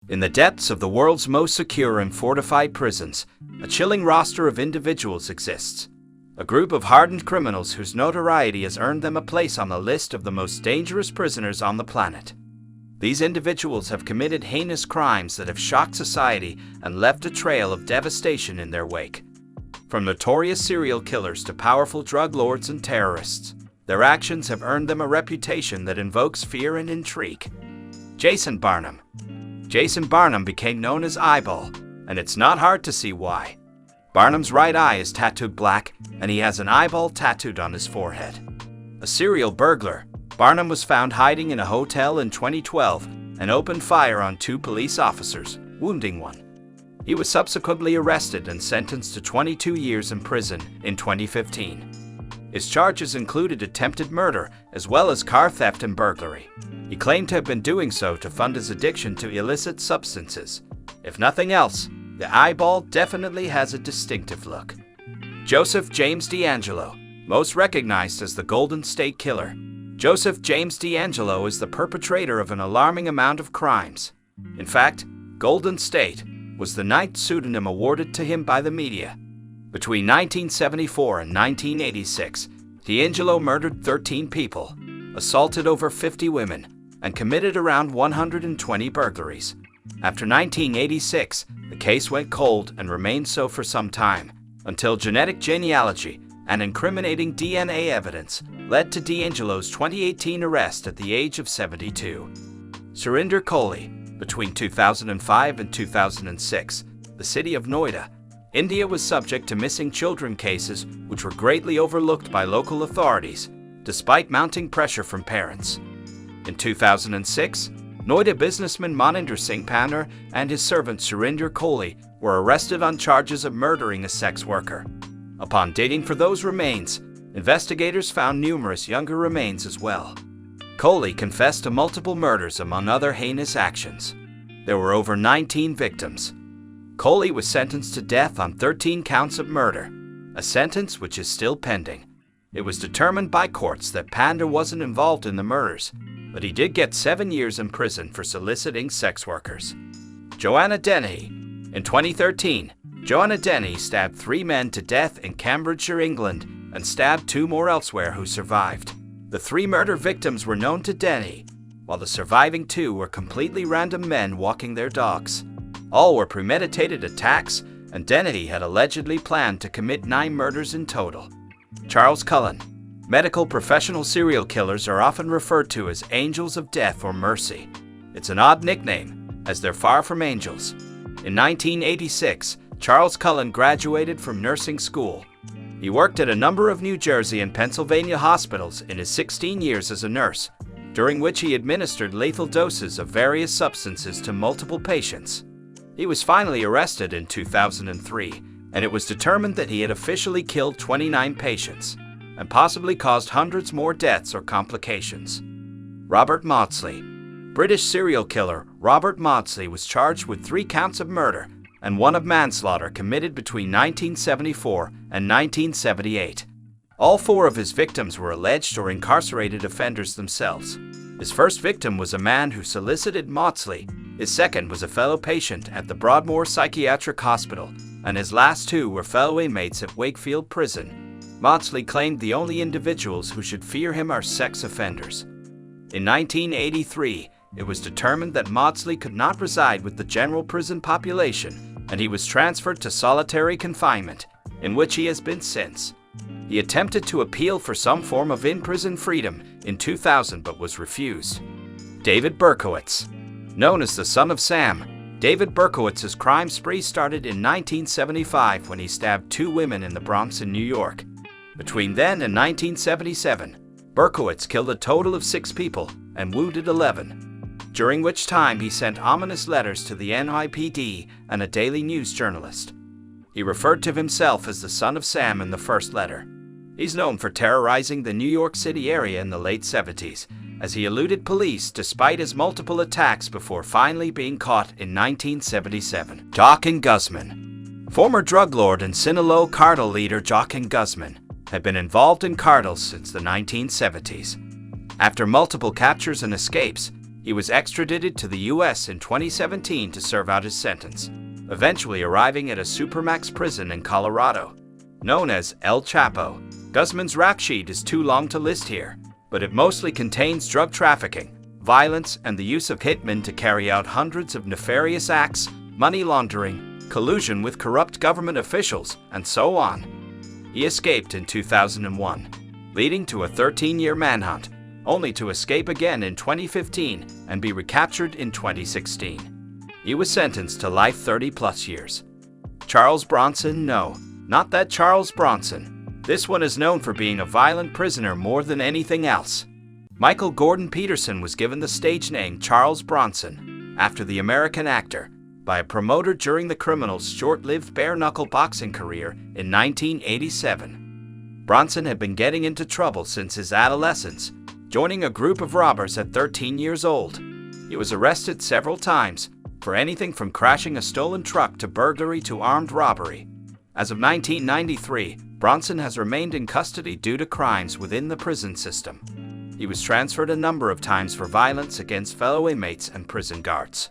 In the depths of the world's most secure and fortified prisons, a chilling roster of individuals exists. A group of hardened criminals whose notoriety has earned them a place on the list of the most dangerous prisoners on the planet. These individuals have committed heinous crimes that have shocked society and left a trail of devastation in their wake. From notorious serial killers to powerful drug lords and terrorists, their actions have earned them a reputation that invokes fear and intrigue. Jason Barnum. Jason Barnum became known as Eyeball, and it's not hard to see why. Barnum's right eye is tattooed black, and he has an eyeball tattooed on his forehead. A serial burglar, Barnum was found hiding in a hotel in 2012 and opened fire on 2 police officers, wounding one. He was subsequently arrested and sentenced to 22 years in prison in 2015. His charges included attempted murder as well as car theft and burglary. He claimed to have been doing so to fund his addiction to illicit substances. If nothing else, the eyeball definitely has a distinctive look. Joseph James DeAngelo, most recognized as the Golden State Killer. Joseph James DeAngelo is the perpetrator of an alarming amount of crimes. In fact, Golden State was the ninth pseudonym awarded to him by the media. Between 1974 and 1986, DeAngelo murdered 13 people, assaulted over 50 women, and committed around 120 burglaries. After 1986, the case went cold and remained so for some time, until genetic genealogy and incriminating DNA evidence led to DeAngelo's 2018 arrest at the age of 72. Surinder Kohli. Between 2005 and 2006, the city of Noida, India was subject to missing children cases which were greatly overlooked by local authorities, despite mounting pressure from parents. In 2006, Noida businessman Maninder Singh Panner and his servant Surinder Kohli were arrested on charges of murdering a sex worker. Upon digging for those remains, investigators found numerous younger remains as well. Kohli confessed to multiple murders among other heinous actions. There were over 19 victims. Kohli was sentenced to death on 13 counts of murder, a sentence which is still pending. It was determined by courts that Panner wasn't involved in the murders, but he did get 7 years in prison for soliciting sex workers. Joanna Dennehy. In 2013, Joanna Dennehy stabbed 3 men to death in Cambridgeshire, England, and stabbed 2 more elsewhere who survived. The 3 murder victims were known to Dennehy, while the surviving 2 were completely random men walking their dogs. All were premeditated attacks, and Dennehy had allegedly planned to commit 9 murders in total. Charles Cullen. Medical professional serial killers are often referred to as angels of death or mercy. It's an odd nickname, as they're far from angels. In 1986, Charles Cullen graduated from nursing school. He worked at a number of New Jersey and Pennsylvania hospitals in his 16 years as a nurse, during which he administered lethal doses of various substances to multiple patients. He was finally arrested in 2003, and it was determined that he had officially killed 29 patients, and possibly caused hundreds more deaths or complications. Robert Maudsley. British serial killer Robert Maudsley was charged with 3 counts of murder and 1 of manslaughter committed between 1974 and 1978. All 4 of his victims were alleged or incarcerated offenders themselves. His first victim was a man who solicited Maudsley. His second was a fellow patient at the Broadmoor Psychiatric Hospital, and his last 2 were fellow inmates at Wakefield Prison. Maudsley claimed the only individuals who should fear him are sex offenders. In 1983, it was determined that Maudsley could not reside with the general prison population, and he was transferred to solitary confinement, in which he has been since. He attempted to appeal for some form of in-prison freedom in 2000 but was refused. David Berkowitz. Known as the Son of Sam, David Berkowitz's crime spree started in 1975 when he stabbed 2 women in the Bronx in New York. Between then and 1977, Berkowitz killed a total of 6 people and wounded 11, during which time he sent ominous letters to the NYPD and a daily news journalist. He referred to himself as the Son of Sam in the first letter. He's known for terrorizing the New York City area in the late 70s, as he eluded police despite his multiple attacks before finally being caught in 1977. Jochen Guzman. Former drug lord and Sinaloa cartel leader Jochen Guzman had been involved in cartels since the 1970s. After multiple captures and escapes, He was extradited to the US in 2017 to serve out his sentence, eventually arriving at a supermax prison in Colorado. Known as El Chapo, Guzman's rap sheet is too long to list here, but it mostly contains drug trafficking, violence, and the use of hitmen to carry out hundreds of nefarious acts, money laundering, collusion with corrupt government officials, and so on. He escaped in 2001, leading to a 13-year manhunt, only to escape again in 2015 and be recaptured in 2016. He was sentenced to life 30-plus years. Charles Bronson? No, not that Charles Bronson. This one is known for being a violent prisoner more than anything else. Michael Gordon Peterson was given the stage name Charles Bronson, after the American actor, by a promoter during the criminal's short-lived bare-knuckle boxing career in 1987. Bronson had been getting into trouble since his adolescence, joining a group of robbers at 13 years old. He was arrested several times for anything from crashing a stolen truck to burglary to armed robbery. As of 1993, Bronson has remained in custody due to crimes within the prison system. He was transferred a number of times for violence against fellow inmates and prison guards.